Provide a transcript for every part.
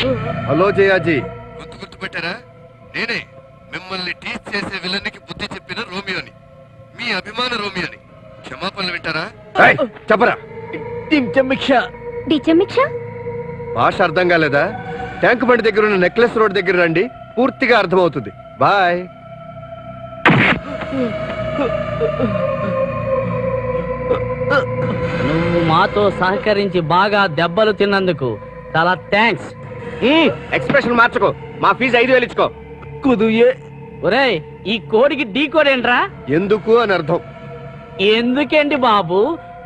Hello జయాజీ. గుర్తుపెట్టారా? నేనే మిమ్మల్ని teach చేసే విలన్నికి బుద్ధి చెప్పిన రోమియోని, మీ అభిమాన రోమియోని. క్షమాపణలు వింటారా? చెప్పరా. భాష అర్థం కాలేదా? ట్యాంక్ బండి దగ్గర ఉన్న నెక్లెస్ రోడ్ దగ్గర రండి, పూర్తిగా అర్థమవుతుంది. బాయ్. నువ్వు మాతో సహకరించి బాగా దెబ్బలు తిన్నందుకు చాలా థ్యాంక్స్. ఎక్స్ప్రెషన్ మార్చుకో. మా ఫీజు 5,000 ఇచ్చుకో. ఒరేయ్, ఈ కోడికి ఢీ కోడేంట్రా? ఎందుకు అని అర్థం. ఎందుకేంటి బాబు?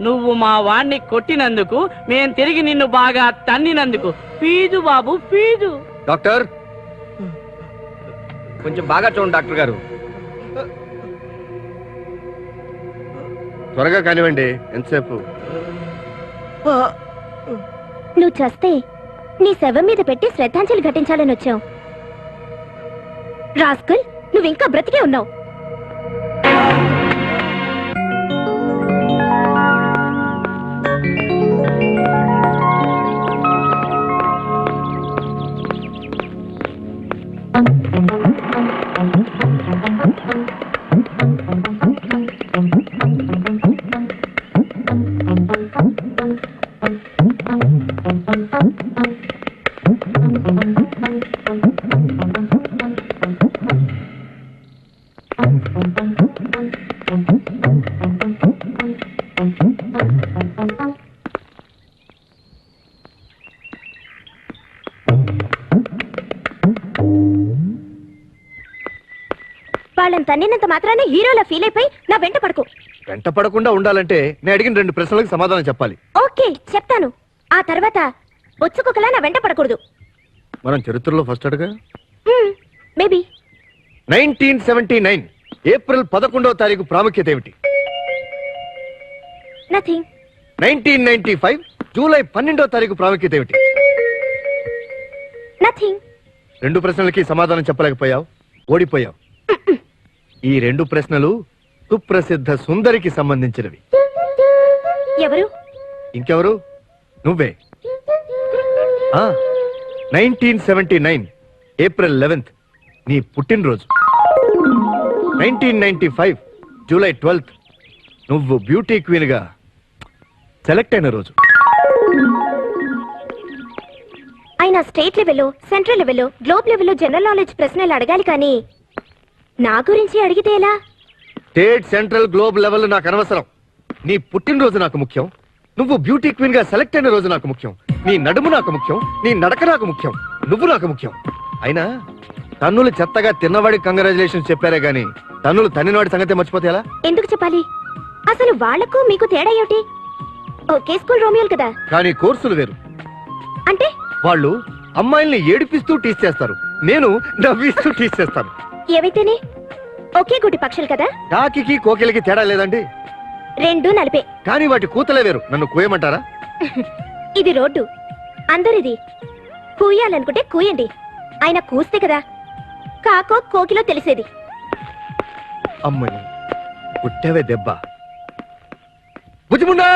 నువ్వు మా వాణ్ణి కొట్టినందుకు, మేం తిరిగి నిన్ను బాగా తన్నినందుకు ఫీజు బాబు, ఫీజు. డాక్టర్, కొంచెం బాగా చూడండి డాక్టర్ గారు. త్వరగా కానివ్వండి. ఎంతసేపు? నువ్వు చస్తే నీ శవం మీద పెట్టి శ్రద్ధాంజలి ఘటించాలని వచ్చావు. రాస్కల్, నువ్వు ఇంకా బ్రతికే ఉన్నావు. వాళ్ళని తన్నినంత మాత్రాన్ని హీరోలా ఫీల్ అయిపోయి నా వెంట పడకు. వెంట పడకుండా ఉండాలంటే నేను అడిగిన 2 ప్రశ్నలకు సమాధానం చెప్పాలి. ఓకే, చెప్తాను. ఆ తర్వాత బొచ్చుకొకలా నా వెంట పడకూడదు. మనం చరిత్రలో ఫస్ట్ అడుగు. మేబీ 1979 ఏప్రిల్ 11వ తారీఖు ప్రాముఖ్యత ఏమిటి? నథింగ్. 1995 జూలై 12వ తారీఖు ప్రాముఖ్యత ఏమిటి? నథింగ్. 2 ప్రశ్నలకి సమాధానం చెప్పలేకపోయావు, ఓడిపోయావు. ఈ 2 ప్రశ్నలు సుప్రసిద్ధ సుందరికి సంబంధించినవి. ఎవరు? ఇంకెవరు? నువ్వే. 1979 ఏప్రిల్ 11th నీ పుట్టినరోజు. 1995 జూలై 12th నువ్వు బ్యూటీ క్వీన్ గా సెలెక్ట్ అయిన రోజు. ఆయన స్టేట్ లెవెల్లో, సెంట్రల్ లెవెల్లో, గ్లోబ్ లెవెల్లో జనరల్ నాలెడ్జ్ ప్రశ్నలు అడగాలి, కానీ నా గురించి అడిగితే ఎలా? స్టేట్, సెంట్రల్, గ్లోబ్ లెవెల్ నాకు అనవసరం. నీ పుట్టినరోజు నాకు ముఖ్యం. నువ్వు బ్యూటీ క్వీన్ గా సెలెక్ట్ అయిన రోజు నాకు ముఖ్యం. నీ నడుము నాకు ముఖ్యం. నీ నడక నాకు ముఖ్యం. నువ్వు నాకు ముఖ్యం. అయినా తన్నులు చెత్తగా తిన్నవాడికి కంగ్రాచులేషన్స్ చెప్పారే గాని తన్నులు తన్నినవాడి సంగతి మర్చిపోతే ఎలా? ఎందుకు చెప్పాలి? అసలు వాళ్లకు మీకు తేడా ఏమిటి? ఓకే స్కూల్ రోమియోలు కదా. కానీ కోర్సులు వేరు. అంటే వాళ్ళు అమ్మాయిల్ని ఏడిపిస్తూ టీచ్ చేస్తారు, నేను నవ్విస్తూ టీచ్ చేస్తాను. ఏవైతేనే ఒకే గుడి పక్షులు కదా. కాకి కోకిలకి తేడా లేదండి. 2 నలిపే. కానీ వాటి కూతలే వేరు. నన్ను కూయమంటారా? ఇది రోడ్డు, అందరిది. కూయాలనుకుంటే కూయండి. ఆయన కూస్తే కదా కాకో కోకిలో తెలిసేది. అమ్మని పుట్టవే దెబ్బ. బుజ్జిముండా!